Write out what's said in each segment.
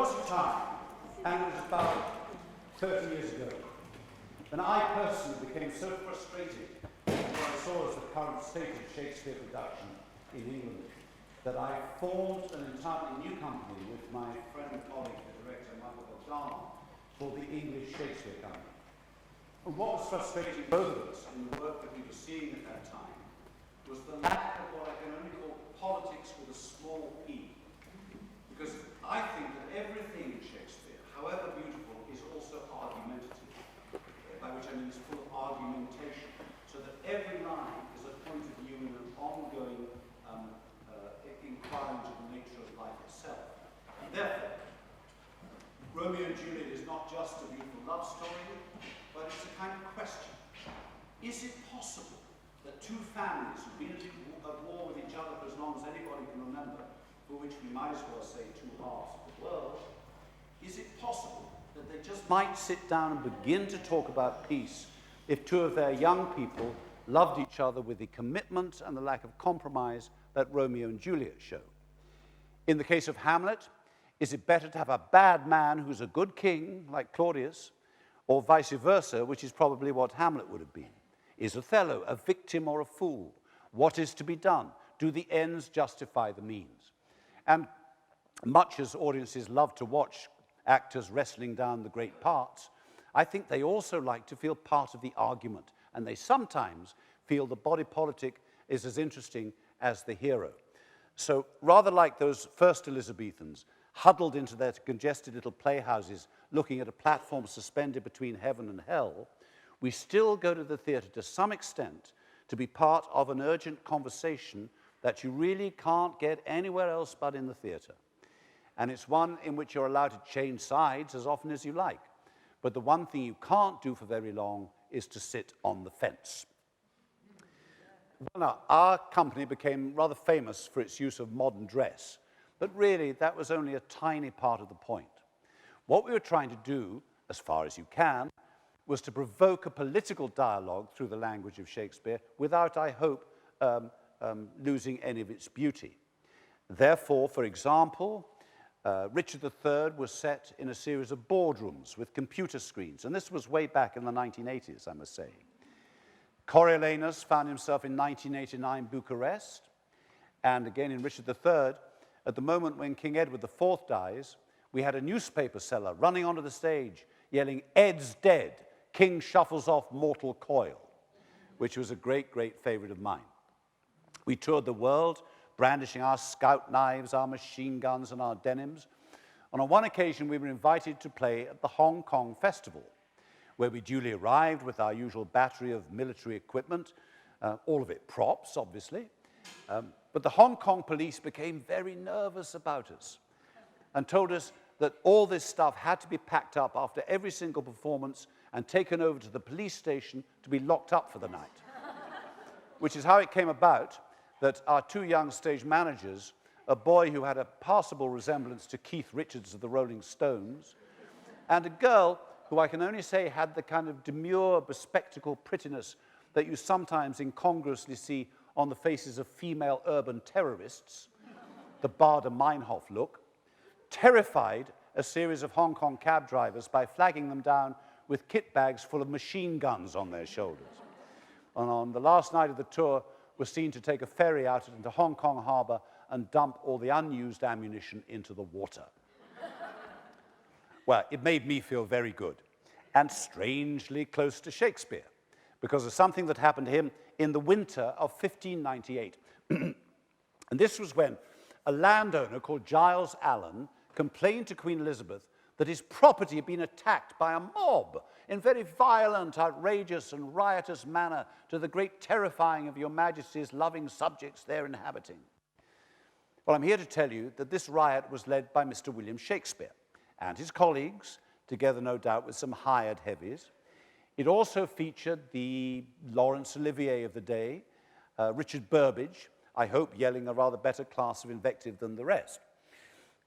was a time, and it was about 30 years ago, when I personally became so frustrated with what I saw as the current state of Shakespeare production in England, that I formed an entirely new company with my friend and colleague, the director, Michael Bogdanov, called the English Shakespeare Company. And what was frustrating both of us in the work that we were seeing at that time was the lack of what I can only call politics with a small p. Because I think that everything in Shakespeare, however beautiful, is also argumentative, by which I mean it's full of argumentation, so that every line is a point of view and an ongoing inquiry into the nature of life itself. And therefore, Romeo and Juliet is not just a beautiful love story, but it's a kind of question. Is it possible that two families who've been at war with each other for as long as anybody can remember, for which we might as well say two halves of the world, is it possible that they just might sit down and begin to talk about peace if two of their young people loved each other with the commitment and the lack of compromise that Romeo and Juliet show? In the case of Hamlet, is it better to have a bad man who's a good king, like Claudius, or vice versa, which is probably what Hamlet would have been? Is Othello a victim or a fool? What is to be done? Do the ends justify the means? And much as audiences love to watch actors wrestling down the great parts, I think they also like to feel part of the argument, and they sometimes feel the body politic is as interesting as the hero. So rather like those first Elizabethans, huddled into their congested little playhouses, looking at a platform suspended between heaven and hell, we still go to the theatre to some extent to be part of an urgent conversation that you really can't get anywhere else but in the theatre. And it's one in which you're allowed to change sides as often as you like. But the one thing you can't do for very long is to sit on the fence. Well, now, our company became rather famous for its use of modern dress, but really that was only a tiny part of the point. What we were trying to do, as far as you can, was to provoke a political dialogue through the language of Shakespeare without, I hope, losing any of its beauty. Therefore, for example, Richard III was set in a series of boardrooms with computer screens, and this was way back in the 1980s, I must say. Coriolanus found himself in 1989 Bucharest, and again in Richard III, at the moment when King Edward IV dies, we had a newspaper seller running onto the stage yelling, "Ed's dead, King shuffles off mortal coil," which was a great, great favorite of mine. We toured the world, brandishing our scout knives, our machine guns, and our denims. And on one occasion, we were invited to play at the Hong Kong Festival, where we duly arrived with our usual battery of military equipment, all of it props, obviously. But the Hong Kong police became very nervous about us and told us that all this stuff had to be packed up after every single performance and taken over to the police station to be locked up for the night. Which is how it came about that our two young stage managers, a boy who had a passable resemblance to Keith Richards of the Rolling Stones, and a girl who I can only say had the kind of demure, bespectacled prettiness that you sometimes incongruously see on the faces of female urban terrorists, the Baader-Meinhof look, terrified a series of Hong Kong cab drivers by flagging them down with kit bags full of machine guns on their shoulders. And on the last night of the tour, were seen to take a ferry out into Hong Kong harbour and dump all the unused ammunition into the water. Well, it made me feel very good, and strangely close to Shakespeare, because of something that happened to him in the winter of 1598. And this was when a landowner called Giles Allen complained to Queen Elizabeth that his property had been attacked by a mob in very violent, outrageous, and riotous manner, to the great terrifying of your Majesty's loving subjects there inhabiting. Well, I'm here to tell you that this riot was led by Mr. William Shakespeare and his colleagues, together no doubt with some hired heavies. It also featured the Laurence Olivier of the day, Richard Burbage, I hope yelling a rather better class of invective than the rest.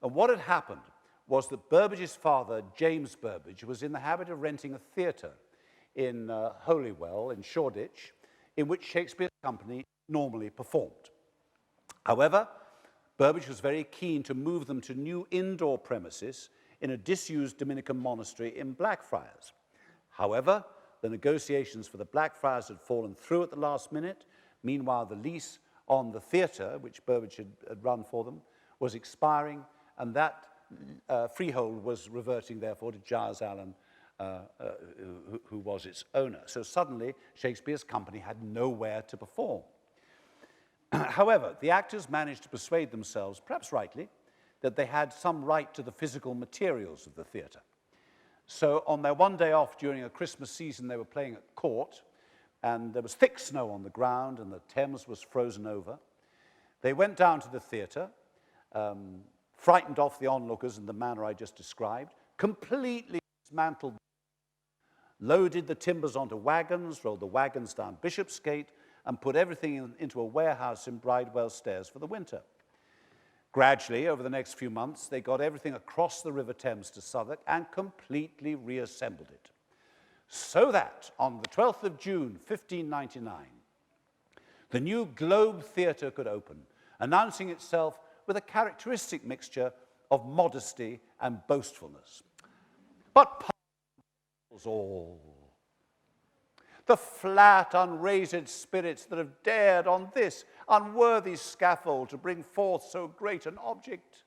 And what had happened was that Burbage's father, James Burbage, was in the habit of renting a theatre in Holywell, in Shoreditch, in which Shakespeare's company normally performed. However, Burbage was very keen to move them to new indoor premises in a disused Dominican monastery in Blackfriars. However, the negotiations for the Blackfriars had fallen through at the last minute. Meanwhile, the lease on the theatre, which Burbage had run for them, was expiring, and that freehold was reverting, therefore, to Giles Allen, who was its owner. So suddenly, Shakespeare's company had nowhere to perform. However, the actors managed to persuade themselves, perhaps rightly, that they had some right to the physical materials of the theatre. So on their one day off during a Christmas season, they were playing at court, and there was thick snow on the ground, and the Thames was frozen over. They went down to the theatre, frightened off the onlookers in the manner I just described, completely dismantled, loaded the timbers onto wagons, rolled the wagons down Bishopsgate, and put everything into a warehouse in Bridewell Stairs for the winter. Gradually, over the next few months, they got everything across the River Thames to Southwark and completely reassembled it. So that on the 12th of June, 1599, the new Globe Theatre could open, announcing itself with a characteristic mixture of modesty and boastfulness. But pardon us all. The flat, unraised spirits that have dared on this unworthy scaffold to bring forth so great an object.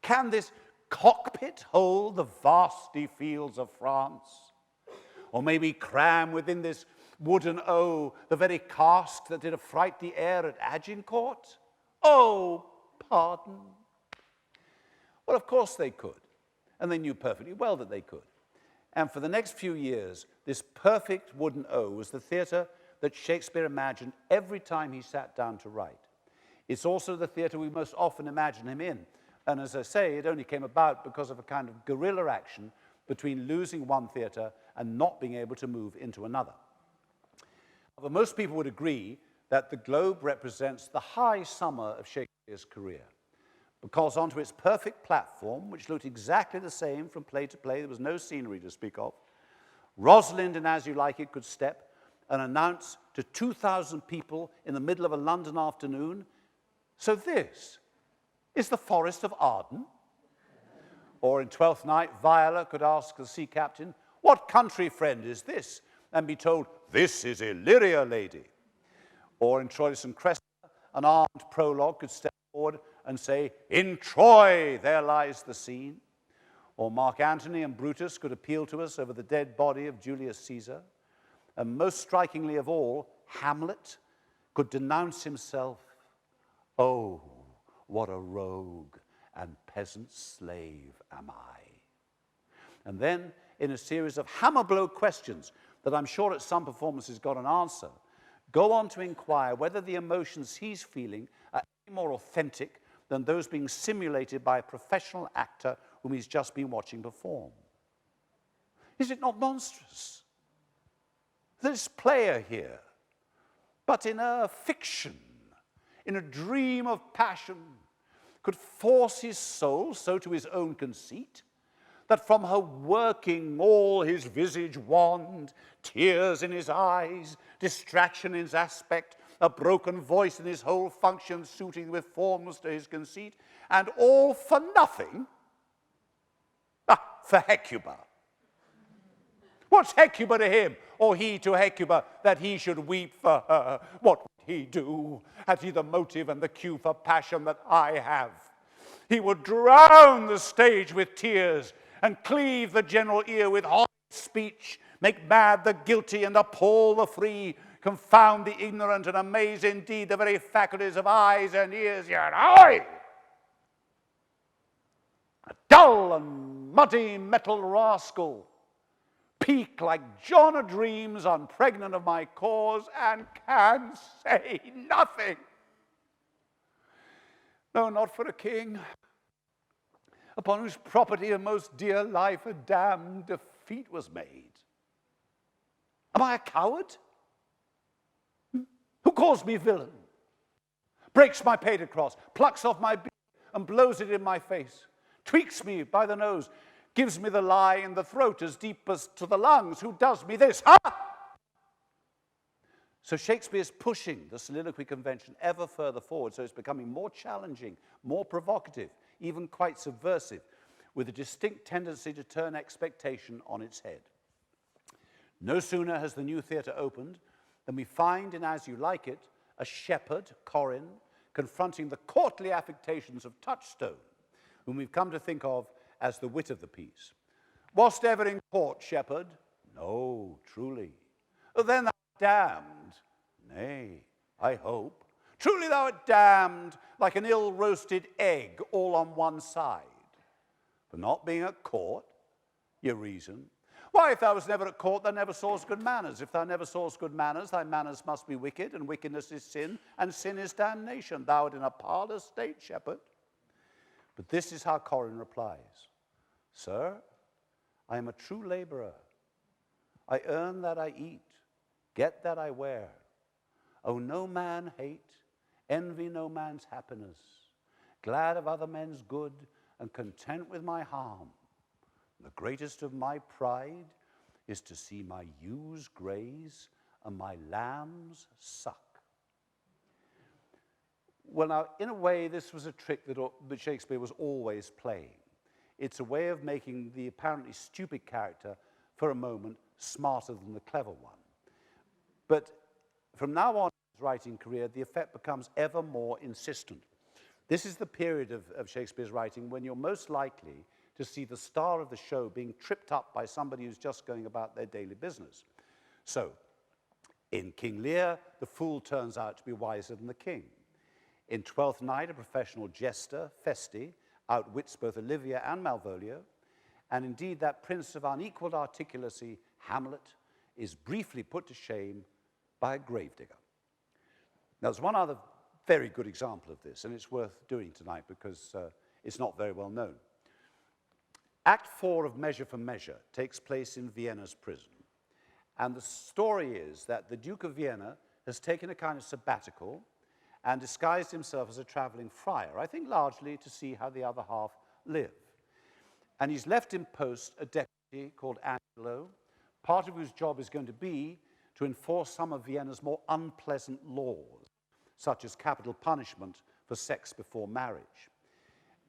Can this cockpit hold the vasty fields of France? Or maybe cram within this wooden O the very cask that did affright the air at Agincourt? Oh, pardon. Well, of course they could, and they knew perfectly well that they could. And for the next few years, this perfect wooden O was the theatre that Shakespeare imagined every time he sat down to write. It's also the theatre we most often imagine him in. And as I say, it only came about because of a kind of guerrilla action between losing one theatre and not being able to move into another. But most people would agree that the Globe represents the high summer of Shakespeare's career, because onto its perfect platform, which looked exactly the same from play to play, there was no scenery to speak of, Rosalind and As You Like It could step and announce to 2,000 people in the middle of a London afternoon, so this is the Forest of Arden? Or in Twelfth Night, Viola could ask the sea captain, what country friend is this? And be told, this is Illyria, lady. Or in Troilus and Cressida, an armed prologue could step forward and say, in Troy, there lies the scene. Or Mark Antony and Brutus could appeal to us over the dead body of Julius Caesar. And most strikingly of all, Hamlet could denounce himself, oh, what a rogue and peasant slave am I. And then, in a series of hammer-blow questions that I'm sure at some performances got an answer, go on to inquire whether the emotions he's feeling are any more authentic than those being simulated by a professional actor whom he's just been watching perform. Is it not monstrous? This player here, but in a fiction, in a dream of passion, could force his soul so to his own conceit, that from her working all his visage wand, tears in his eyes, distraction in his aspect, a broken voice in his whole function suiting with forms to his conceit, and all for nothing? For Hecuba. What's Hecuba to him, or he to Hecuba, that he should weep for her? What would he do? Had he the motive and the cue for passion that I have? He would drown the stage with tears, and cleave the general ear with horrid speech, make mad the guilty and appall the free, confound the ignorant and amaze indeed the very faculties of eyes and ears. Yet I, a dull and muddy metal rascal, peak like John a dreams, unpregnant of my cause, and can say nothing. No, not for a king, upon whose property and most dear life a damned defeat was made. Am I a coward? Who calls me villain? Breaks my painted cross, plucks off my beard and blows it in my face, tweaks me by the nose, gives me the lie in the throat as deep as to the lungs. Who does me this? Ha! So Shakespeare's pushing the soliloquy convention ever further forward, so it's becoming more challenging, more provocative, even quite subversive, with a distinct tendency to turn expectation on its head. No sooner has the new theatre opened than we find in As You Like It a shepherd, Corin, confronting the courtly affectations of Touchstone, whom we've come to think of as the wit of the piece. "Wast ever in court, shepherd?" "No, truly." "Then thou art damned?" "Nay, I hope." "Truly thou art damned, like an ill-roasted egg, all on one side." "For not being at court?" "Your reason?" "Why, if thou was never at court, thou never sawest good manners. If thou never sawest good manners, thy manners must be wicked, and wickedness is sin, and sin is damnation. Thou art in a parlous state, shepherd." But this is how Corin replies: "Sir, I am a true laborer. I earn that I eat, get that I wear. Owe no man hate, envy no man's happiness, glad of other men's good, and content with my harm. The greatest of my pride is to see my ewes graze and my lambs suck." Well, now, in a way, this was a trick that Shakespeare was always playing. It's a way of making the apparently stupid character, for a moment, smarter than the clever one. But from now on in his writing career, the effect becomes ever more insistent. This is the period of Shakespeare's writing when you're most likely to see the star of the show being tripped up by somebody who's just going about their daily business. So, in King Lear, the fool turns out to be wiser than the king. In Twelfth Night, a professional jester, Feste, outwits both Olivia and Malvolio, and indeed that prince of unequaled articulacy, Hamlet, is briefly put to shame by a gravedigger. Now, there's one other very good example of this, and it's worth doing tonight because it's not very well known. Act 4 of Measure for Measure takes place in Vienna's prison. And the story is that the Duke of Vienna has taken a kind of sabbatical and disguised himself as a traveling friar, I think largely to see how the other half live. And he's left in post a deputy called Angelo, part of whose job is going to be to enforce some of Vienna's more unpleasant laws, such as capital punishment for sex before marriage.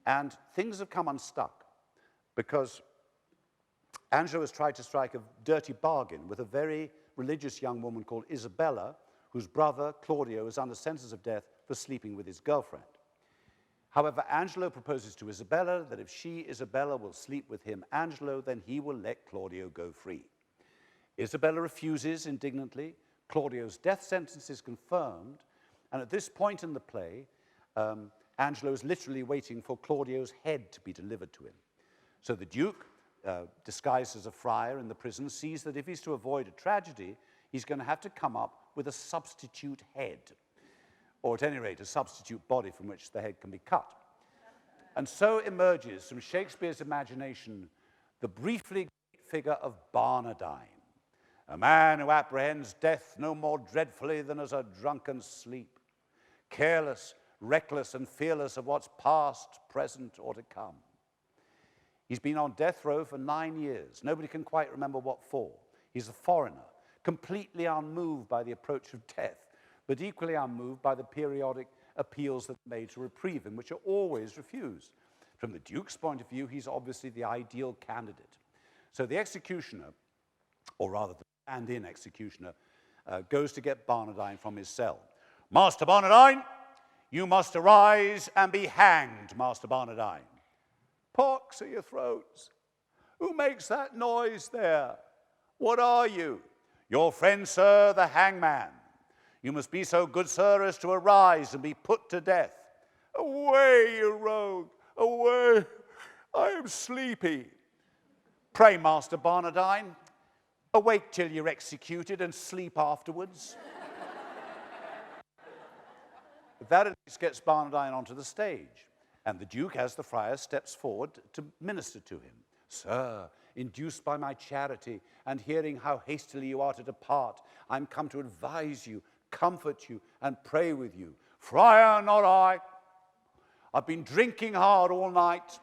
And things have come unstuck, because Angelo has tried to strike a dirty bargain with a very religious young woman called Isabella, whose brother, Claudio, is under sentence of death for sleeping with his girlfriend. However, Angelo proposes to Isabella that if she, Isabella, will sleep with him, Angelo, then he will let Claudio go free. Isabella refuses indignantly. Claudio's death sentence is confirmed, and at this point in the play, Angelo is literally waiting for Claudio's head to be delivered to him. So the Duke, disguised as a friar in the prison, sees that if he's to avoid a tragedy, he's going to have to come up with a substitute head, or at any rate, a substitute body from which the head can be cut. And so emerges from Shakespeare's imagination the briefly great figure of Barnardine, a man who apprehends death no more dreadfully than as a drunken sleep, careless, reckless, and fearless of what's past, present, or to come. He's been on death row for 9 years. Nobody can quite remember what for. He's a foreigner, completely unmoved by the approach of death, but equally unmoved by the periodic appeals that are made to reprieve him, which are always refused. From the Duke's point of view, he's obviously the ideal candidate. So the executioner, or rather the stand-in executioner, goes to get Barnardine from his cell. "Master Barnardine, you must arise and be hanged, Master Barnardine." "Pox at your throats! Who makes that noise there? What are you?" "Your friend, sir, the hangman. You must be so good, sir, as to arise and be put to death." "Away, you rogue, away! I am sleepy." "Pray, Master Barnardine, awake till you're executed and sleep afterwards." That at least gets Barnardine onto the stage, and the Duke, as the friar, steps forward to minister to him. "Sir, induced by my charity, and hearing how hastily you are to depart, I'm come to advise you, comfort you, and pray with you." "Friar, not I. I've been drinking hard all night,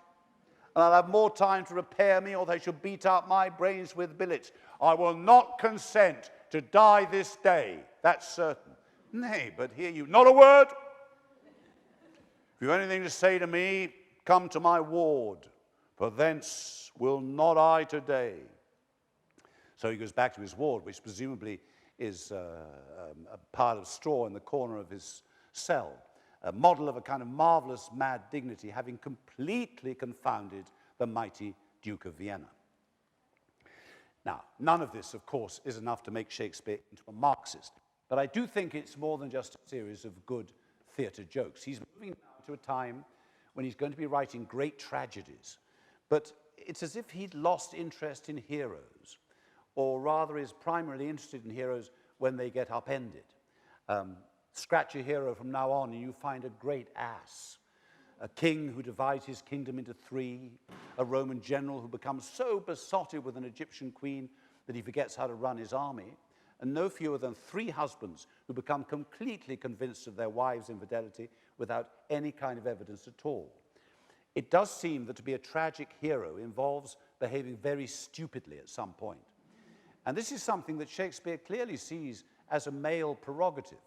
and I'll have more time to repair me, or they shall beat out my brains with billets. I will not consent to die this day, that's certain." "Nay, but hear you." "Not a word. If you've anything to say to me, come to my ward. for thence will not I today. So he goes back to his ward, which presumably is a pile of straw in the corner of his cell, a model of a kind of marvelous mad dignity, having completely confounded the mighty Duke of Vienna. Now, none of this, of course, is enough to make Shakespeare into a Marxist, but I do think it's more than just a series of good theatre jokes. He's moving now to a time when he's going to be writing great tragedies, but it's as if he'd lost interest in heroes, or rather is primarily interested in heroes when they get upended. Scratch a hero from now on and you find a great ass, a king who divides his kingdom into three, a Roman general who becomes so besotted with an Egyptian queen that he forgets how to run his army, and no fewer than 3 husbands who become completely convinced of their wives' infidelity without any kind of evidence at all. It does seem that to be a tragic hero involves behaving very stupidly at some point. And this is something that Shakespeare clearly sees as a male prerogative.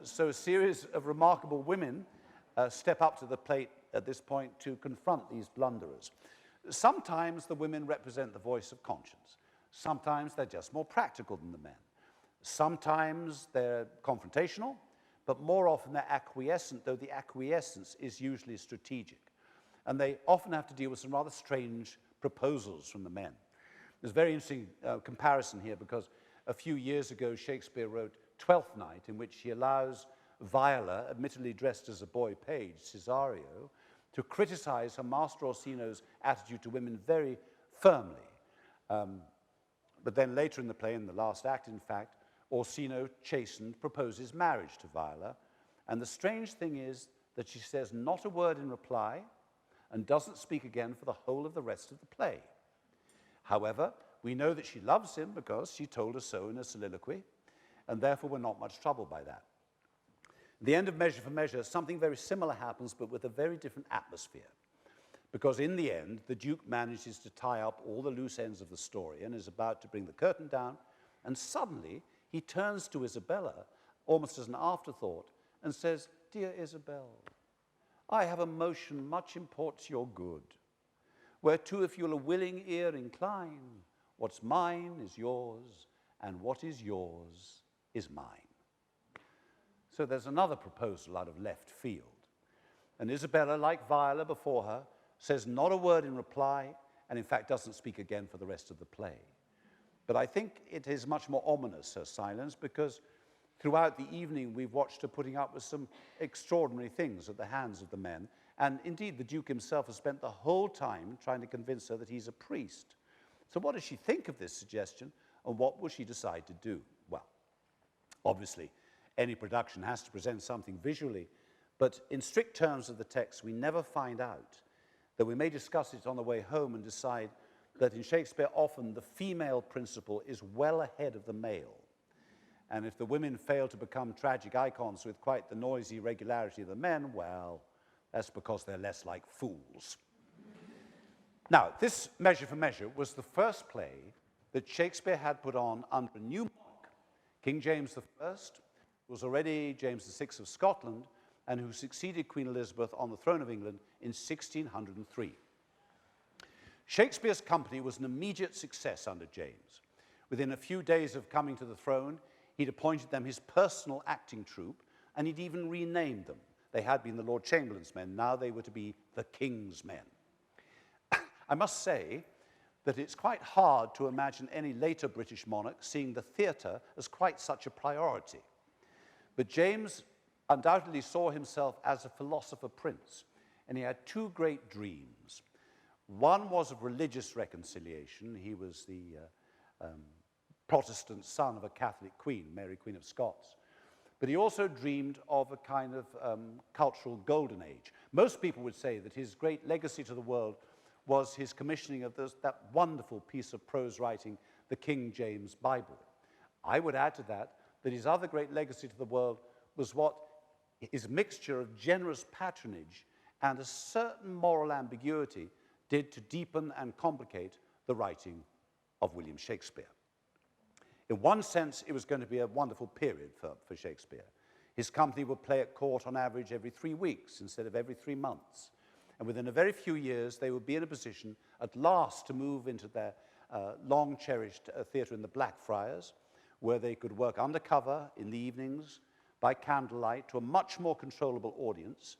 So a series of remarkable women step up to the plate at this point to confront these blunderers. Sometimes the women represent the voice of conscience. Sometimes they're just more practical than the men. Sometimes they're confrontational, but more often they're acquiescent, though the acquiescence is usually strategic. And they often have to deal with some rather strange proposals from the men. There's a very interesting comparison here, because a few years ago Shakespeare wrote Twelfth Night, in which he allows Viola, admittedly dressed as a boy page, Cesario, to criticize her master Orsino's attitude to women very firmly. But then later in the play, in the last act in fact, Orsino, chastened, proposes marriage to Viola. And the strange thing is that she says not a word in reply and doesn't speak again for the whole of the rest of the play. However, we know that she loves him because she told us so in a soliloquy, and therefore we're not much troubled by that. At the end of Measure for Measure, something very similar happens, but with a very different atmosphere. Because in the end, the Duke manages to tie up all the loose ends of the story and is about to bring the curtain down, and suddenly he turns to Isabella, almost as an afterthought, and says, "Dear Isabel, I have a motion much imports your good, whereto if you'll a willing ear incline, what's mine is yours, and what is yours is mine." So there's another proposal out of left field. And Isabella, like Viola before her, says not a word in reply, and in fact doesn't speak again for the rest of the play. But I think it is much more ominous, her silence, because throughout the evening we've watched her putting up with some extraordinary things at the hands of the men, and indeed the Duke himself has spent the whole time trying to convince her that he's a priest. So what does she think of this suggestion, and what will she decide to do? Well, obviously, any production has to present something visually, but in strict terms of the text, we never find out. That we may discuss it on the way home and decide that in Shakespeare often the female principle is well ahead of the male. And if the women fail to become tragic icons with quite the noisy regularity of the men, well, that's because they're less like fools. Now, this Measure for Measure was the first play that Shakespeare had put on under a new monarch. King James I was already James VI of Scotland, and who succeeded Queen Elizabeth on the throne of England in 1603. Shakespeare's company was an immediate success under James. Within a few days of coming to the throne, he'd appointed them his personal acting troupe, and he'd even renamed them. They had been the Lord Chamberlain's men, now they were to be the King's men. I must say that it's quite hard to imagine any later British monarch seeing the theatre as quite such a priority. But James undoubtedly saw himself as a philosopher prince, and he had 2 great dreams. One was of religious reconciliation. He was the Protestant son of a Catholic queen, Mary, Queen of Scots. But he also dreamed of a kind of cultural golden age. Most people would say that his great legacy to the world was his commissioning of that wonderful piece of prose writing, the King James Bible. I would add to that his other great legacy to the world was what his mixture of generous patronage and a certain moral ambiguity did to deepen and complicate the writing of William Shakespeare. In one sense, it was going to be a wonderful period for Shakespeare. His company would play at court on average every 3 weeks instead of every 3 months. And within a very few years, they would be in a position at last to move into their long-cherished theatre in the Blackfriars, where they could work undercover in the evenings by candlelight to a much more controllable audience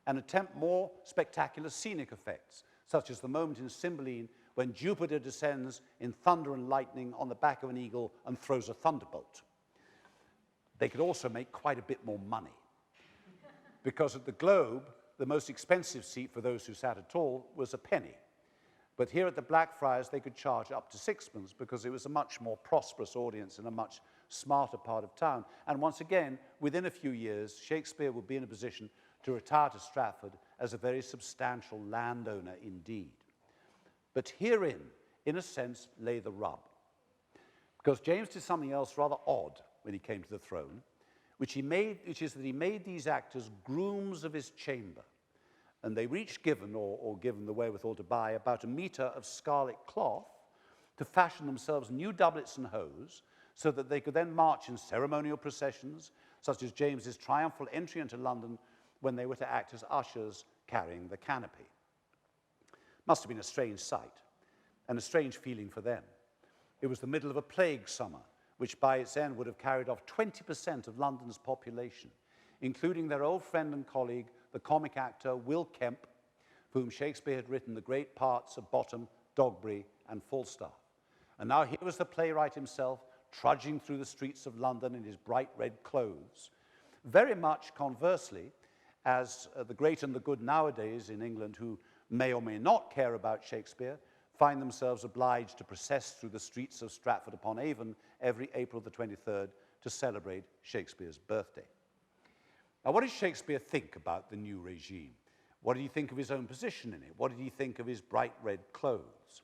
and attempt more spectacular scenic effects, such as the moment in Cymbeline when Jupiter descends in thunder and lightning on the back of an eagle and throws a thunderbolt. They could also make quite a bit more money, because at the Globe, the most expensive seat for those who sat at all was a penny. But here at the Blackfriars, they could charge up to sixpence because it was a much more prosperous audience in a much smarter part of town. And once again, within a few years, Shakespeare would be in a position to retire to Stratford as a very substantial landowner indeed. But herein, in a sense, lay the rub. Because James did something else rather odd when he came to the throne, which is that he made these actors grooms of his chamber. And they were each given, or given the wherewithal to buy, about a metre of scarlet cloth to fashion themselves new doublets and hose, so that they could then march in ceremonial processions, such as James's triumphal entry into London when they were to act as ushers carrying the canopy. Must have been a strange sight, and a strange feeling for them. It was the middle of a plague summer, which by its end would have carried off 20% of London's population, including their old friend and colleague, the comic actor Will Kemp, for whom Shakespeare had written the great parts of Bottom, Dogberry, and Falstaff. And now here was the playwright himself, trudging through the streets of London in his bright red clothes, very much conversely, as the great and the good nowadays in England, who may or may not care about Shakespeare, find themselves obliged to process through the streets of Stratford-upon-Avon every April the 23rd to celebrate Shakespeare's birthday. Now, what did Shakespeare think about the new regime? What did he think of his own position in it? What did he think of his bright red clothes?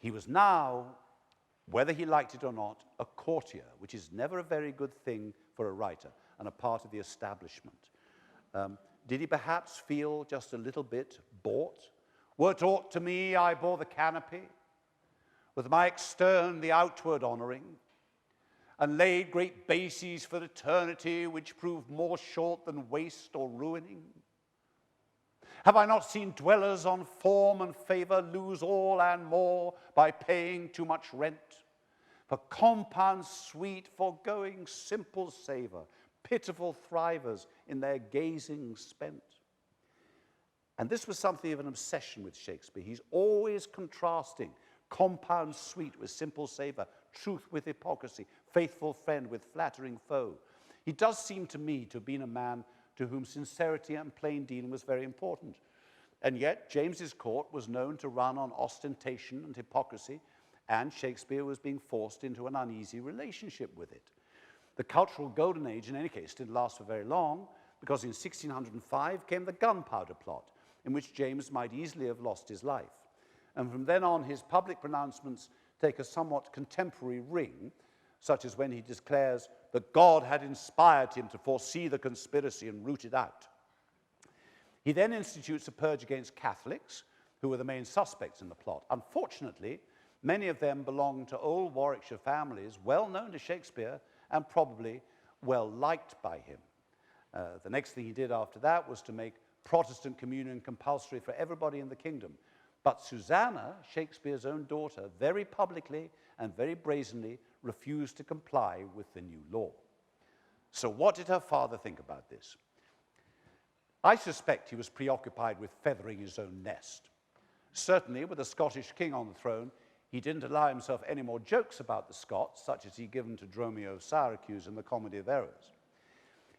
He was now, whether he liked it or not, a courtier, which is never a very good thing for a writer and a part of the establishment. Did he perhaps feel just a little bit bought? Were't aught to me, I bore the canopy, with my extern the outward honouring, and laid great bases for eternity, which proved more short than waste or ruining? Have I not seen dwellers on form and favour lose all and more by paying too much rent? For compounds sweet, foregoing simple savour, pitiful thrivers in their gazing spent. And this was something of an obsession with Shakespeare. He's always contrasting compound sweet with simple savour, truth with hypocrisy, faithful friend with flattering foe. He does seem to me to have been a man to whom sincerity and plain dealing was very important. And yet, James's court was known to run on ostentation and hypocrisy, and Shakespeare was being forced into an uneasy relationship with it. The cultural golden age, in any case, didn't last for very long, because in 1605 came the Gunpowder Plot, in which James might easily have lost his life. And from then on, his public pronouncements take a somewhat contemporary ring, such as when he declares that God had inspired him to foresee the conspiracy and root it out. He then institutes a purge against Catholics, who were the main suspects in the plot. Unfortunately, many of them belonged to old Warwickshire families, well known to Shakespeare and probably well liked by him. The next thing he did after that was to make Protestant communion compulsory for everybody in the kingdom. But Susanna, Shakespeare's own daughter, very publicly and very brazenly refused to comply with the new law. So what did her father think about this? I suspect he was preoccupied with feathering his own nest. Certainly, with a Scottish king on the throne, he didn't allow himself any more jokes about the Scots, such as he'd given to Dromio of Syracuse in the Comedy of Errors.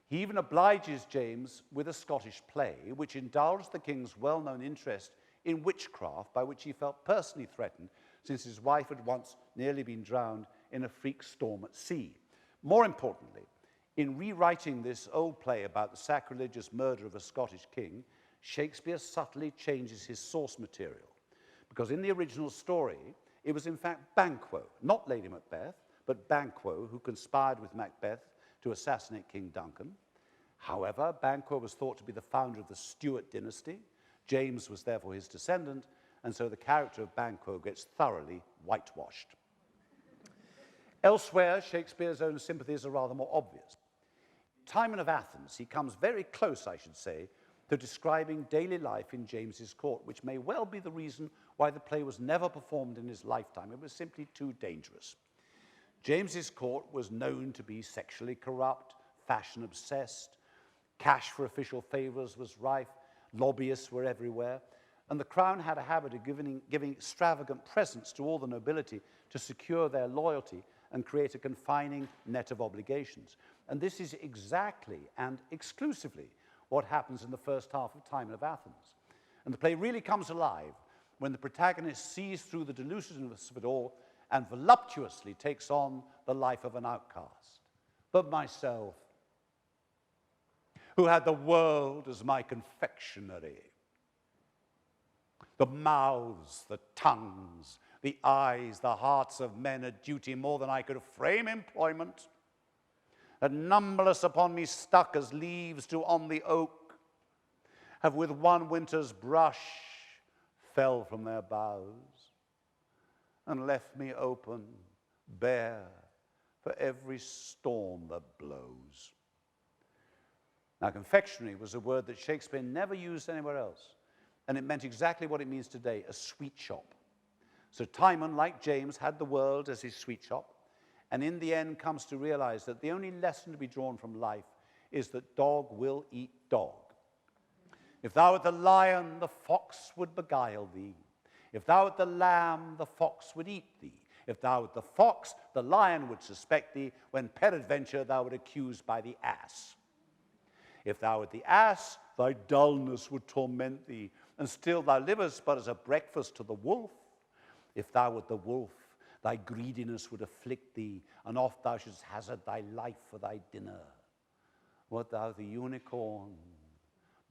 He even obliges James with a Scottish play, which indulged the king's well-known interest in witchcraft, by which he felt personally threatened, since his wife had once nearly been drowned in a freak storm at sea. More importantly, in rewriting this old play about the sacrilegious murder of a Scottish king, Shakespeare subtly changes his source material. Because in the original story, it was in fact Banquo, not Lady Macbeth, but Banquo, who conspired with Macbeth to assassinate King Duncan. However, Banquo was thought to be the founder of the Stuart dynasty. James was therefore his descendant, and so the character of Banquo gets thoroughly whitewashed. Elsewhere, Shakespeare's own sympathies are rather more obvious. In Timon of Athens, he comes very close, I should say, to describing daily life in James's court, which may well be the reason why the play was never performed in his lifetime. It was simply too dangerous. James's court was known to be sexually corrupt, fashion-obsessed, cash for official favors was rife, lobbyists were everywhere, and the crown had a habit of giving extravagant presents to all the nobility to secure their loyalty and create a confining net of obligations. And this is exactly and exclusively what happens in the first half of Timon of Athens. And the play really comes alive when the protagonist sees through the delusiveness of it all and voluptuously takes on the life of an outcast. But myself, who had the world as my confectionery, the mouths, the tongues, the eyes, the hearts of men a duty more than I could frame employment, that numberless upon me stuck as leaves do on the oak, have with one winter's brush fell from their boughs, and left me open, bare, for every storm that blows. Now, confectionery was a word that Shakespeare never used anywhere else, and it meant exactly what it means today, a sweet shop. So Timon, like James, had the world as his sweet shop, and in the end comes to realize that the only lesson to be drawn from life is that dog will eat dog. If thou wert the lion, the fox would beguile thee. If thou wert the lamb, the fox would eat thee. If thou wert the fox, the lion would suspect thee, when peradventure thou wert accused by the ass. If thou wert the ass, thy dullness would torment thee, and still thou livest but as a breakfast to the wolf. If thou wert the wolf, thy greediness would afflict thee, and oft thou shouldst hazard thy life for thy dinner. Wert thou the unicorn,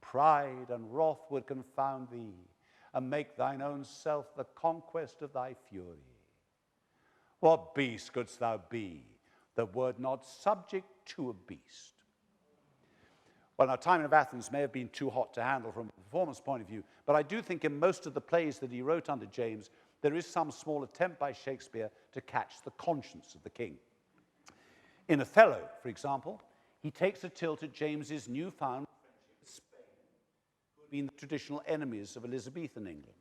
pride and wrath would confound thee, and make thine own self the conquest of thy fury. What beast couldst thou be that wert not subject to a beast? Well, now, Timon of Athens may have been too hot to handle from a performance point of view, but I do think in most of the plays that he wrote under James, there is some small attempt by Shakespeare to catch the conscience of the king. In Othello, for example, he takes a tilt at James's newfound friendship with Spain, who had been the traditional enemies of Elizabethan England.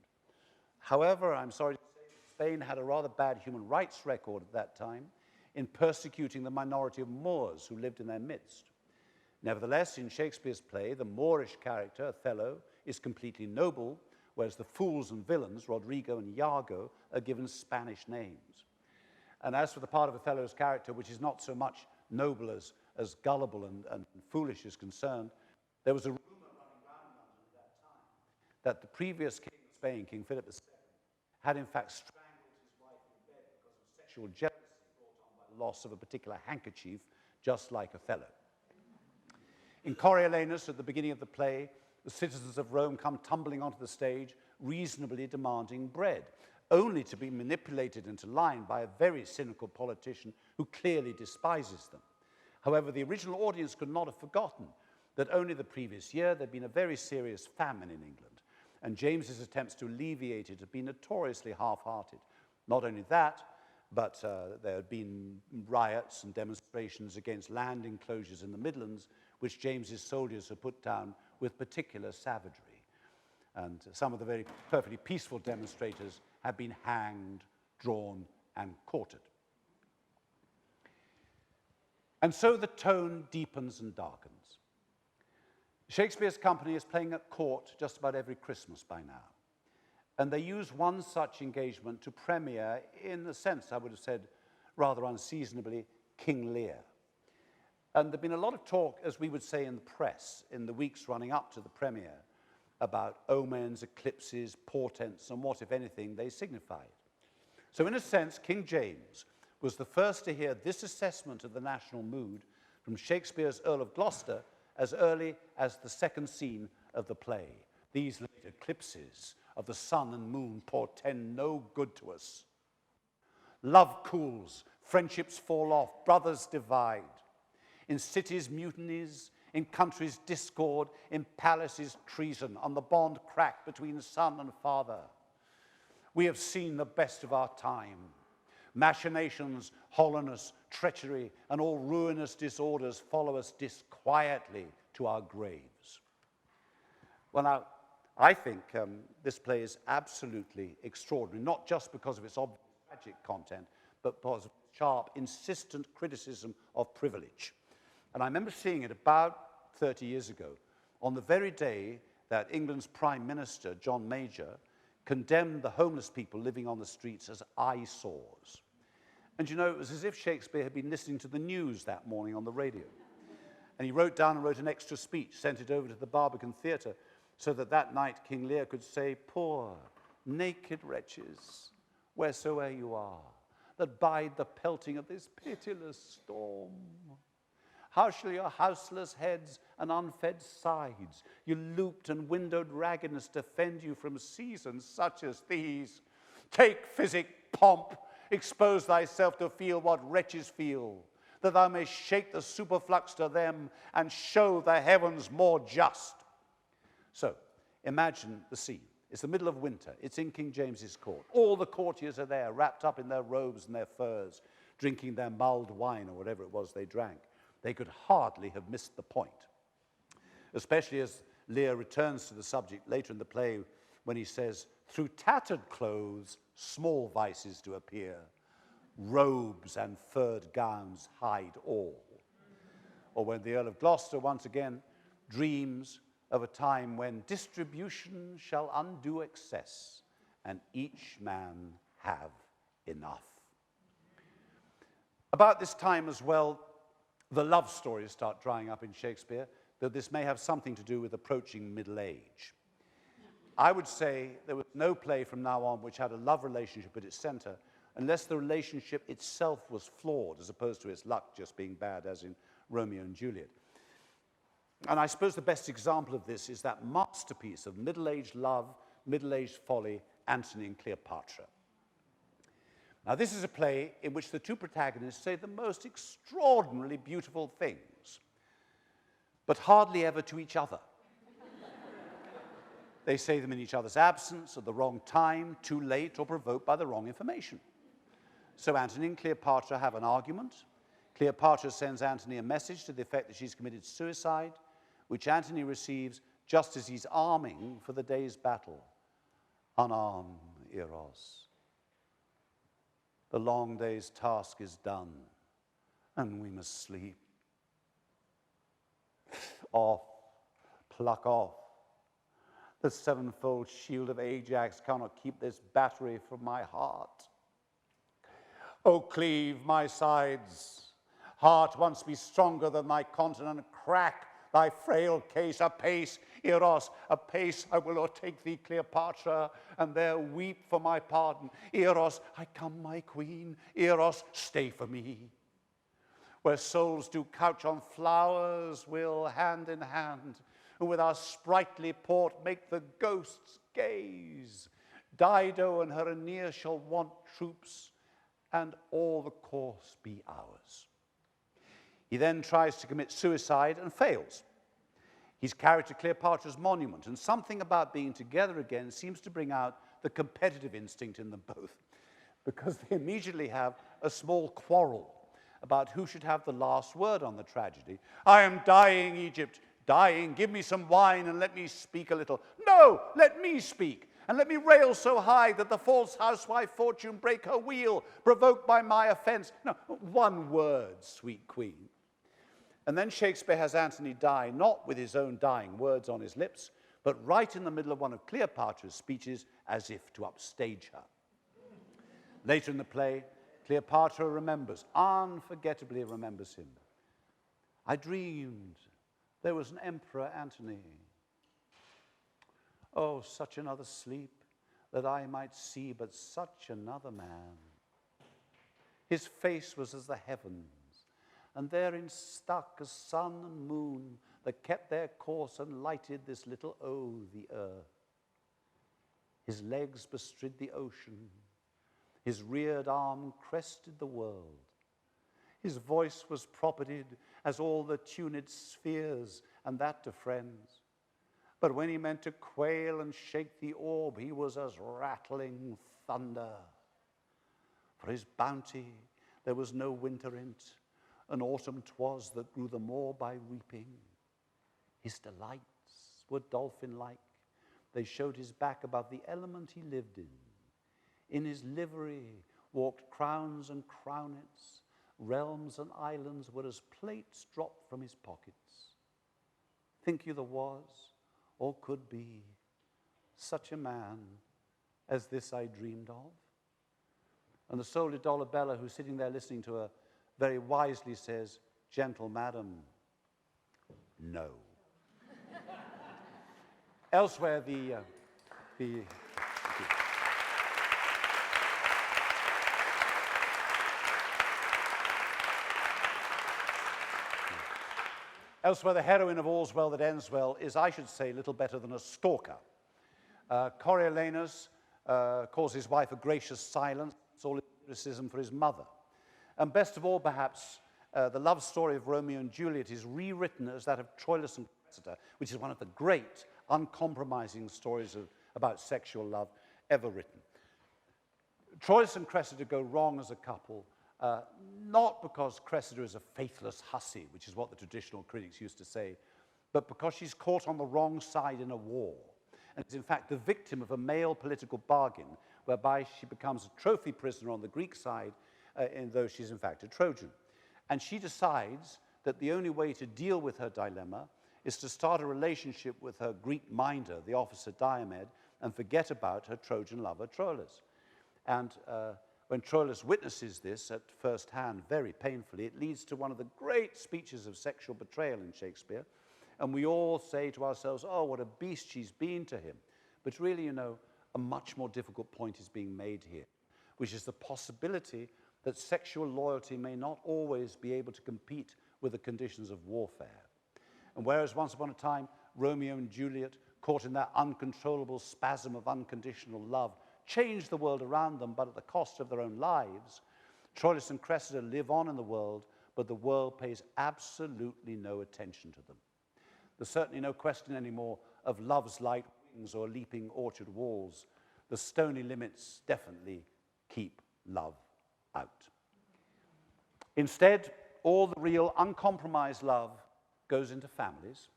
However, I'm sorry to say that Spain had a rather bad human rights record at that time in persecuting the minority of Moors who lived in their midst. Nevertheless, in Shakespeare's play, the Moorish character, Othello, is completely noble, whereas the fools and villains, Rodrigo and Iago, are given Spanish names. And as for the part of Othello's character, which is not so much noble as gullible and foolish is concerned, there was a rumor running around London at that time that the previous king of Spain, King Philip II, had in fact strangled his wife in bed because of sexual jealousy brought on by the loss of a particular handkerchief, just like Othello. In Coriolanus, at the beginning of the play, the citizens of Rome come tumbling onto the stage, reasonably demanding bread, only to be manipulated into line by a very cynical politician who clearly despises them. However, the original audience could not have forgotten that only the previous year there had been a very serious famine in England, and James's attempts to alleviate it had been notoriously half-hearted. Not only that, but there had been riots and demonstrations against land enclosures in the Midlands, which James's soldiers had put down with particular savagery. And some of the very perfectly peaceful demonstrators had been hanged, drawn, and quartered. And so the tone deepens and darkens. Shakespeare's company is playing at court just about every Christmas by now. And they use one such engagement to premiere, in a sense, I would have said, rather unseasonably, King Lear. And there'd been a lot of talk, as we would say in the press, in the weeks running up to the premiere, about omens, eclipses, portents, and what, if anything, they signified. So in a sense, King James was the first to hear this assessment of the national mood from Shakespeare's Earl of Gloucester as early as the second scene of the play. These late eclipses of the sun and moon portend no good to us. Love cools, friendships fall off, brothers divide. In cities, mutinies, in countries, discord, in palaces, treason, on the bond crack between son and father. We have seen the best of our time. Machinations, hollowness, treachery, and all ruinous disorders follow us disquietly to our graves. Well, now, I think this play is absolutely extraordinary, not just because of its obvious tragic content, but because of sharp, insistent criticism of privilege. And I remember seeing it about 30 years ago, on the very day that England's Prime Minister, John Major, condemned the homeless people living on the streets as eyesores. And you know, it was as if Shakespeare had been listening to the news that morning on the radio. And he wrote an extra speech, sent it over to the Barbican Theatre, so that night King Lear could say, "Poor, naked wretches, wheresoe'er you are, that bide the pelting of this pitiless storm. How shall your houseless heads and unfed sides, your looped and windowed raggedness defend you from seasons such as these? Take physic, pomp, expose thyself to feel what wretches feel, that thou mayst shake the superflux to them and show the heavens more just." So, imagine the scene. It's the middle of winter. It's in King James's court. All the courtiers are there, wrapped up in their robes and their furs, drinking their mulled wine or whatever it was they drank. They could hardly have missed the point, especially as Lear returns to the subject later in the play when he says, "Through tattered clothes, small vices do appear. Robes and furred gowns hide all." Or when the Earl of Gloucester once again dreams of a time when distribution shall undo excess and each man have enough. About this time as well, the love stories start drying up in Shakespeare, though this may have something to do with approaching middle age. I would say there was no play from now on which had a love relationship at its center, unless the relationship itself was flawed, as opposed to its luck just being bad, as in Romeo and Juliet. And I suppose the best example of this is that masterpiece of middle-aged love, middle-aged folly, Antony and Cleopatra. Now, this is a play in which the two protagonists say the most extraordinarily beautiful things, but hardly ever to each other. They say them in each other's absence, at the wrong time, too late, or provoked by the wrong information. So Antony and Cleopatra have an argument. Cleopatra sends Antony a message to the effect that she's committed suicide, which Antony receives just as he's arming for the day's battle. "Unarm, Eros. The long day's task is done, and we must sleep. Off, pluck off. The sevenfold shield of Ajax cannot keep this battery from my heart. O cleave my sides. Heart, once be stronger than thy continent, crack thy frail case. Apace, Eros, apace, I will o'ertake thee, Cleopatra, and there weep for my pardon. Eros, I come, my queen. Eros, stay for me. Where souls do couch on flowers, we'll hand in hand, and with our sprightly port make the ghosts gaze. Dido and her Aeneas shall want troops, and all the course be ours." He then tries to commit suicide and fails. He's carried to Cleopatra's monument, and something about being together again seems to bring out the competitive instinct in them both, because they immediately have a small quarrel about who should have the last word on the tragedy. "I am dying, Egypt, dying. Give me some wine and let me speak a little." "No, let me speak, and let me rail so high that the false housewife Fortune break her wheel, provoked by my offense. No, one word, sweet queen." And then Shakespeare has Antony die, not with his own dying words on his lips, but right in the middle of one of Cleopatra's speeches, as if to upstage her. Later in the play, Cleopatra remembers, unforgettably remembers him. "I dreamed there was an emperor, Antony. Oh, such another sleep, that I might see but such another man. His face was as the heavens, and therein stuck as sun and moon that kept their course and lighted this little the earth. His legs bestrid the ocean, his reared arm crested the world. His voice was propertied as all the tuned spheres, and that to friends. But when he meant to quail and shake the orb, he was as rattling thunder. For his bounty there was no winter in't, and autumn 'twas that grew the more by weeping. His delights were dolphin-like, they showed his back above the element he lived in. In his livery walked crowns and crownets, realms and islands were as plates dropped from his pockets. Think you there was, or could be, such a man as this I dreamed of? And the solid Dolabella, who's sitting there listening to her, very wisely says, gentle madam, no. Elsewhere, Elsewhere, the heroine of All's Well That Ends Well is, I should say, little better than a stalker. Coriolanus calls his wife a gracious silence. It's all lyricism for his mother. And best of all, perhaps, the love story of Romeo and Juliet is rewritten as that of Troilus and Cressida, which is one of the great, uncompromising stories about sexual love ever written. Troilus and Cressida go wrong as a couple, not because Cressida is a faithless hussy, which is what the traditional critics used to say, but because she's caught on the wrong side in a war, and is in fact the victim of a male political bargain, whereby she becomes a trophy prisoner on the Greek side, though she's in fact a Trojan. And she decides that the only way to deal with her dilemma is to start a relationship with her Greek minder, the officer Diomed, and forget about her Trojan lover, Troilus. And when Troilus witnesses this at first hand, very painfully, it leads to one of the great speeches of sexual betrayal in Shakespeare. And we all say to ourselves, oh, what a beast she's been to him. But really, you know, a much more difficult point is being made here, which is the possibility that sexual loyalty may not always be able to compete with the conditions of warfare. And whereas once upon a time, Romeo and Juliet, caught in that uncontrollable spasm of unconditional love, changed the world around them, but at the cost of their own lives, Troilus and Cressida live on in the world, but the world pays absolutely no attention to them. There's certainly no question anymore of love's light wings or leaping orchard walls. The stony limits definitely keep love out. Instead, all the real uncompromised love goes into families,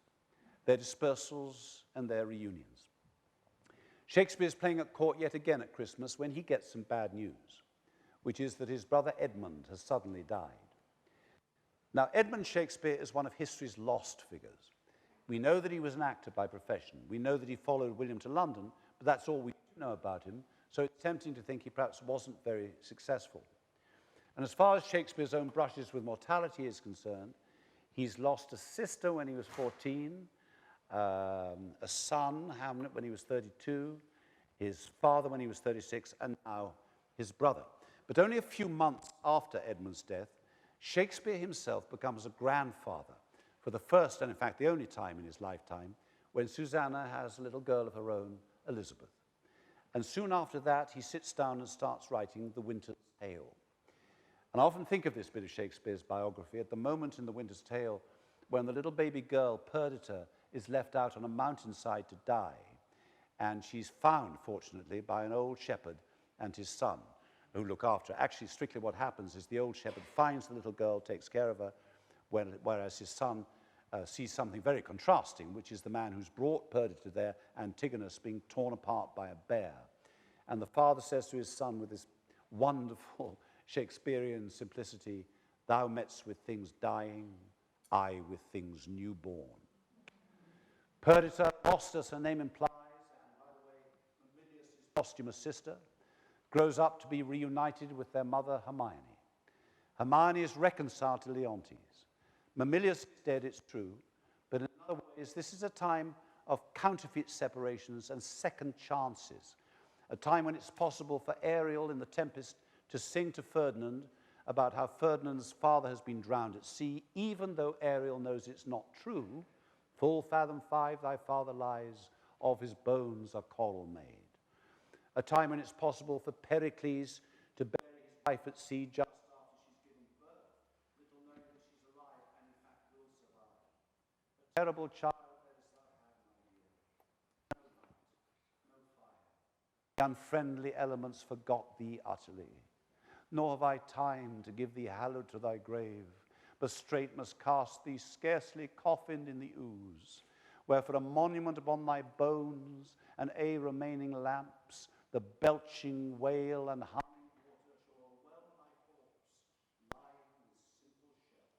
their dispersals and their reunions. Shakespeare's playing at court yet again at Christmas when he gets some bad news, which is that his brother Edmund has suddenly died. Now, Edmund Shakespeare is one of history's lost figures. We know that he was an actor by profession. We know that he followed William to London, but that's all we know about him, so it's tempting to think he perhaps wasn't very successful. And as far as Shakespeare's own brushes with mortality is concerned, he's lost a sister when he was 14, a son, Hamlet, when he was 32, his father when he was 36, and now his brother. But only a few months after Edmund's death, Shakespeare himself becomes a grandfather for the first and, in fact, the only time in his lifetime, when Susanna has a little girl of her own, Elizabeth. And soon after that, he sits down and starts writing The Winter's Tale. And I often think of this bit of Shakespeare's biography at the moment in The Winter's Tale when the little baby girl, Perdita, is left out on a mountainside to die. And she's found, fortunately, by an old shepherd and his son, who look after her. Actually, strictly what happens is the old shepherd finds the little girl, takes care of her, whereas his son sees something very contrasting, which is the man who's brought Perdita there, Antigonus, being torn apart by a bear. And the father says to his son with this wonderful Shakespearean simplicity, "Thou metst with things dying, I with things newborn." Perdita, lost as her name implies, and by the way, Mamillius, his posthumous sister, grows up to be reunited with their mother Hermione. Hermione is reconciled to Leontes. Mamillius is dead, it's true, but in other ways, this is a time of counterfeit separations and second chances, a time when it's possible for Ariel in The Tempest to sing to Ferdinand about how Ferdinand's father has been drowned at sea, even though Ariel knows it's not true. Full fathom 5 thy father lies, of his bones are coral made. A time when it's possible for Pericles to bury his wife at sea just after she's given birth, little knowing that she's alive and in fact will survive. A terrible child that is thou had, my dear. No light, no fire. The unfriendly elements forgot thee utterly. Nor have I time to give thee hallowed to thy grave, but straight must cast thee, scarcely coffined in the ooze, where for a monument upon thy bones, and a remaining lamps, the belching whale and humming water shall overwhelm thy corpse, lined with simple shells.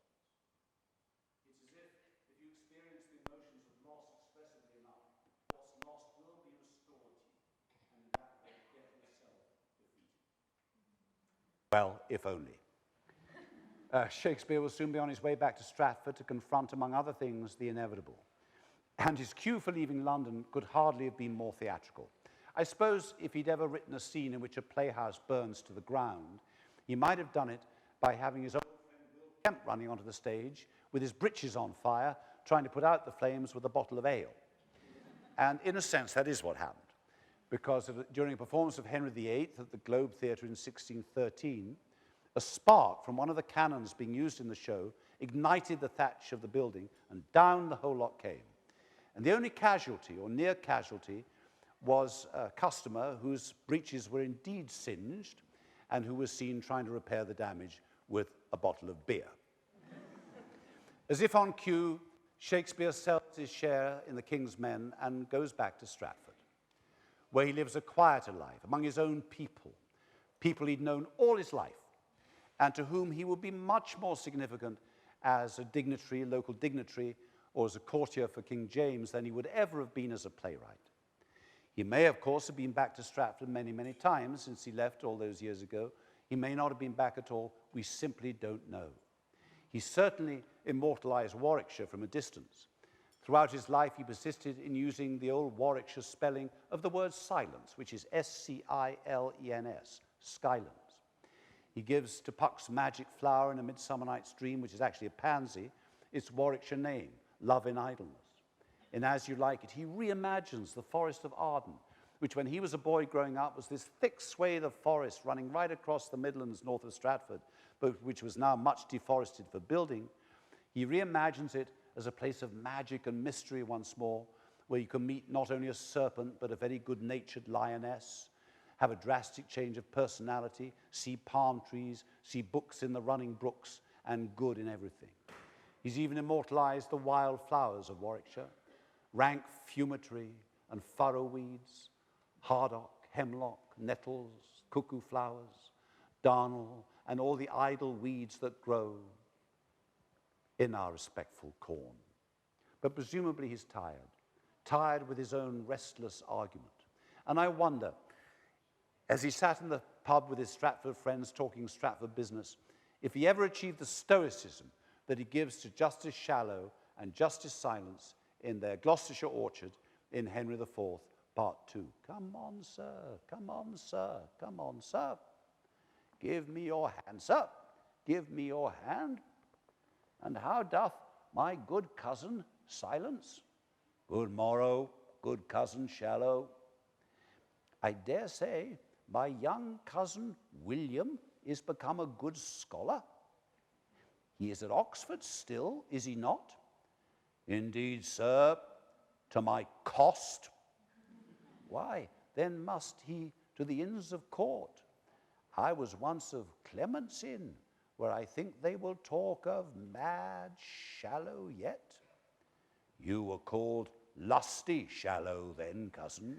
It's as if you experience the emotions of loss expressively enough, what's lost will be restored to you, and in that way death itself defeated. Well, if only. Shakespeare will soon be on his way back to Stratford to confront, among other things, the inevitable. And his cue for leaving London could hardly have been more theatrical. I suppose if he'd ever written a scene in which a playhouse burns to the ground, he might have done it by having his old friend Will Kemp running onto the stage with his breeches on fire, trying to put out the flames with a bottle of ale. And in a sense, that is what happened, because during a performance of Henry VIII at the Globe Theatre in 1613, a spark from one of the cannons being used in the show ignited the thatch of the building, and down the whole lot came. And the only casualty, or near casualty, was a customer whose breeches were indeed singed and who was seen trying to repair the damage with a bottle of beer. As if on cue, Shakespeare sells his share in the King's Men and goes back to Stratford, where he lives a quieter life among his own people, people he'd known all his life, and to whom he would be much more significant as a dignitary, local dignitary, or as a courtier for King James than he would ever have been as a playwright. He may, of course, have been back to Stratford many, many times since he left all those years ago. He may not have been back at all. We simply don't know. He certainly immortalized Warwickshire from a distance. Throughout his life, he persisted in using the old Warwickshire spelling of the word silence, which is S-C-I-L-E-N-S, skylens. He gives to Puck's magic flower in A Midsummer Night's Dream, which is actually a pansy, its Warwickshire name, Love in Idleness. In As You Like It, he reimagines the Forest of Arden, which when he was a boy growing up was this thick swathe of forest running right across the Midlands north of Stratford, but which was now much deforested for building. He reimagines it as a place of magic and mystery once more, where you can meet not only a serpent, but a very good-natured lioness, have a drastic change of personality, see palm trees, see books in the running brooks, and good in everything. He's even immortalized the wild flowers of Warwickshire, rank fumitory and furrow weeds, hardock, hemlock, nettles, cuckoo flowers, darnel, and all the idle weeds that grow in our respectful corn. But presumably he's tired with his own restless argument. And I wonder, as he sat in the pub with his Stratford friends talking Stratford business, if he ever achieved the stoicism that he gives to Justice Shallow and Justice Silence in their Gloucestershire orchard in Henry IV, Part 2. Come on, sir, come on, sir, come on, sir. Give me your hand, sir, give me your hand. And how doth my good cousin Silence? Good morrow, good cousin Shallow. I dare say my young cousin William is become a good scholar. He is at Oxford still, is he not? Indeed, sir, to my cost. Why, then must he to the Inns of Court. I was once of Clement's Inn, where I think they will talk of mad Shallow yet. You were called lusty Shallow then, cousin.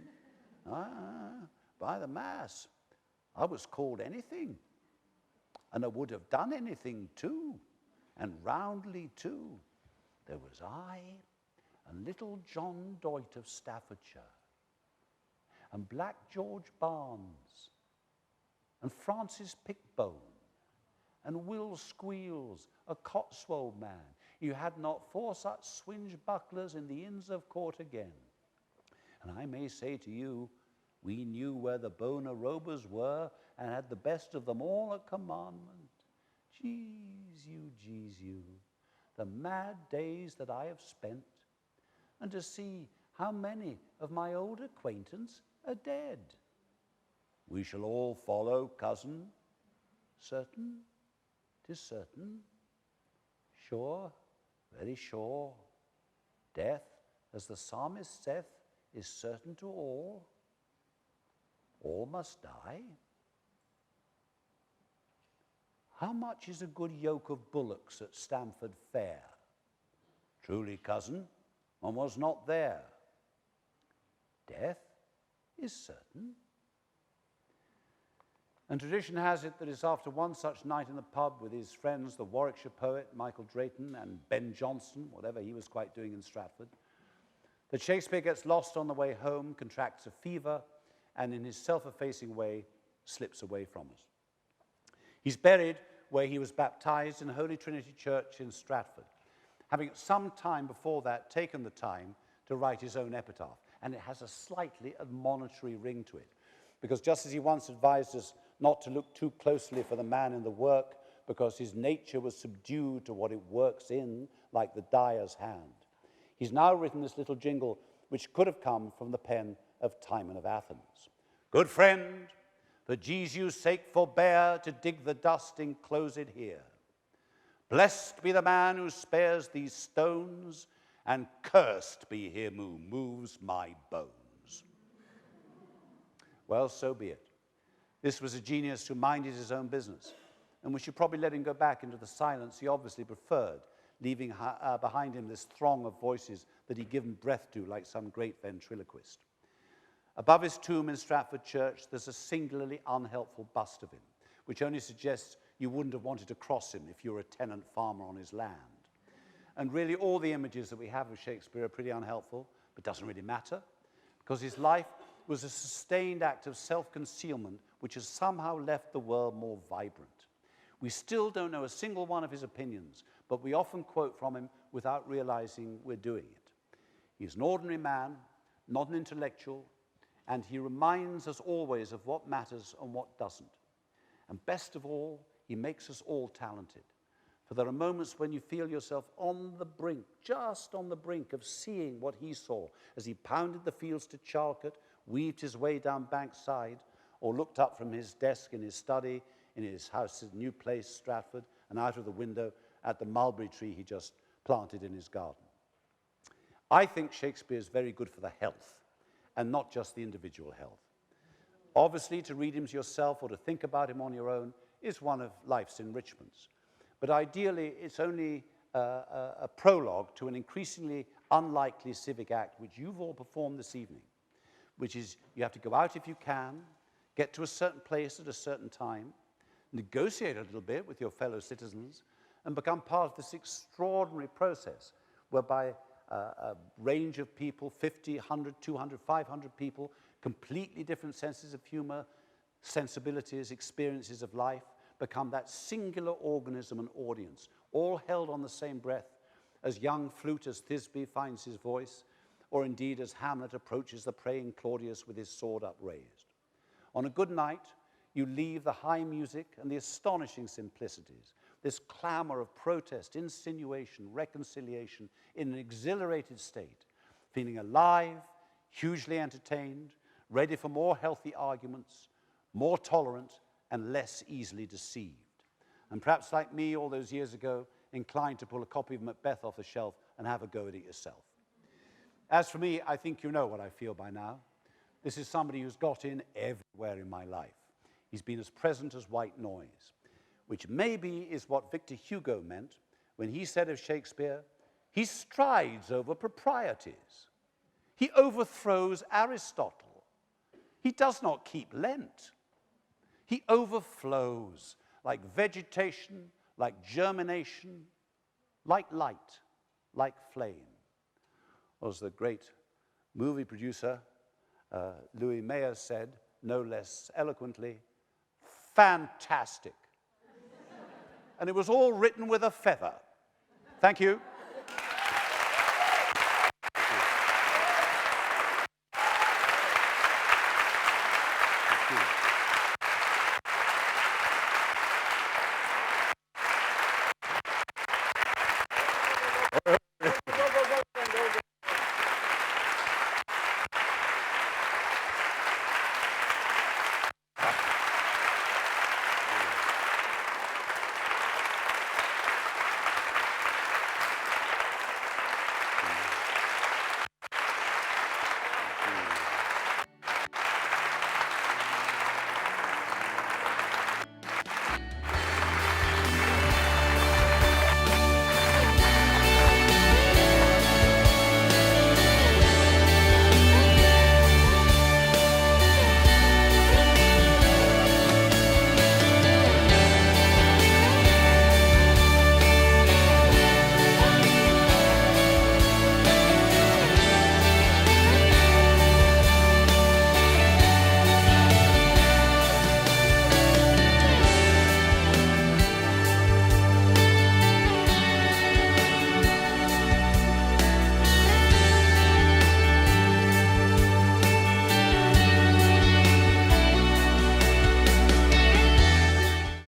Ah, by the mass, I was called anything, and I would have done anything too, and roundly too. There was I, and little John Doit of Staffordshire, and Black George Barnes, and Francis Pickbone, and Will Squeals, a Cotswold man. You had not four such swingebucklers in the Inns of Court again. And I may say to you, we knew where the bona robas were, and had the best of them all at commandment. Jeez you, the mad days that I have spent, and to see how many of my old acquaintance are dead. We shall all follow, cousin. Certain, 'tis certain. Sure, very sure. Death, as the psalmist saith, is certain to all. All must die. How much is a good yoke of bullocks at Stamford Fair? Truly, cousin, One was not there. Death is certain. And tradition has it that it's after one such night in the pub with his friends, the Warwickshire poet Michael Drayton and Ben Jonson, whatever he was quite doing in Stratford, that Shakespeare gets lost on the way home, contracts a fever, and in his self-effacing way slips away from us. He's buried where he was baptized in Holy Trinity Church in Stratford, having at some time before that taken the time to write his own epitaph. And it has a slightly admonitory ring to it, because just as he once advised us not to look too closely for the man in the work because his nature was subdued to what it works in, like the dyer's hand, he's now written this little jingle which could have come from the pen of Timon of Athens. Good friend, for Jesu's sake forbear to dig the dust enclosed here. Blessed be the man who spares these stones, and cursed be him who moves my bones. Well, so be it. This was a genius who minded his own business, and we should probably let him go back into the silence he obviously preferred, leaving behind him this throng of voices that he'd given breath to like some great ventriloquist. Above his tomb in Stratford Church, there's a singularly unhelpful bust of him, which only suggests you wouldn't have wanted to cross him if you were a tenant farmer on his land. And really all the images that we have of Shakespeare are pretty unhelpful, but doesn't really matter, because his life was a sustained act of self-concealment which has somehow left the world more vibrant. We still don't know a single one of his opinions, but we often quote from him without realizing we're doing it. He's an ordinary man, not an intellectual, and he reminds us always of what matters and what doesn't. And best of all, he makes us all talented. For there are moments when you feel yourself on the brink, just on the brink of seeing what he saw as he pounded the fields to Charlcote, weaved his way down Bankside, or looked up from his desk in his study, in his house, his new place, Stratford, and out of the window at the mulberry tree he just planted in his garden. I think Shakespeare is very good for the health, and not just the individual health. Obviously, to read him yourself or to think about him on your own is one of life's enrichments. But ideally, it's only a prologue to an increasingly unlikely civic act which you've all performed this evening, which is you have to go out if you can, get to a certain place at a certain time, negotiate a little bit with your fellow citizens, and become part of this extraordinary process whereby a range of people, 50, 100, 200, 500 people, completely different senses of humor, sensibilities, experiences of life, become that singular organism and audience, all held on the same breath as young flute as Thisbe finds his voice, or indeed as Hamlet approaches the praying Claudius with his sword upraised. On a good night, you leave the high music and the astonishing simplicities, this clamor of protest, insinuation, reconciliation, in an exhilarated state, feeling alive, hugely entertained, ready for more healthy arguments, more tolerant, and less easily deceived. And perhaps like me all those years ago, inclined to pull a copy of Macbeth off the shelf and have a go at it yourself. As for me, I think you know what I feel by now. This is somebody who's got in everywhere in my life. He's been as present as white noise, which maybe is what Victor Hugo meant when he said of Shakespeare, he strides over proprieties. He overthrows Aristotle. He does not keep Lent. He overflows like vegetation, like germination, like light, like flame. As the great movie producer Louis Mayer said, no less eloquently, fantastic. And it was all written with a feather. Thank you.